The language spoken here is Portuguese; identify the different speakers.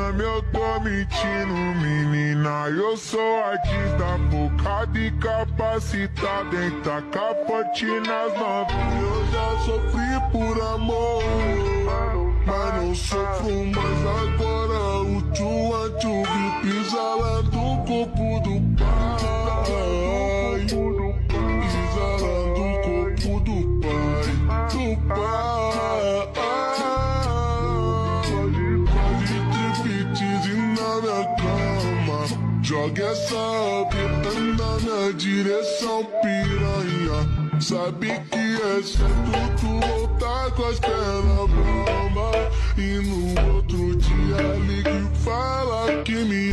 Speaker 1: exame eu tô mentindo, menina. Eu sou artista focado e capacitado em tacar forte nas novinhas.
Speaker 2: Eu já sofri por amor, mas não sofro mais agora. O tchu pisa lá do corpo do pai, pisa lá do corpo do pai, do pai. Faz triptease na minha cama, joga essa pita na minha direção, piranha. Sabe que é certo tu voltar com as pernas bamba, e no outro dia liga e fala que me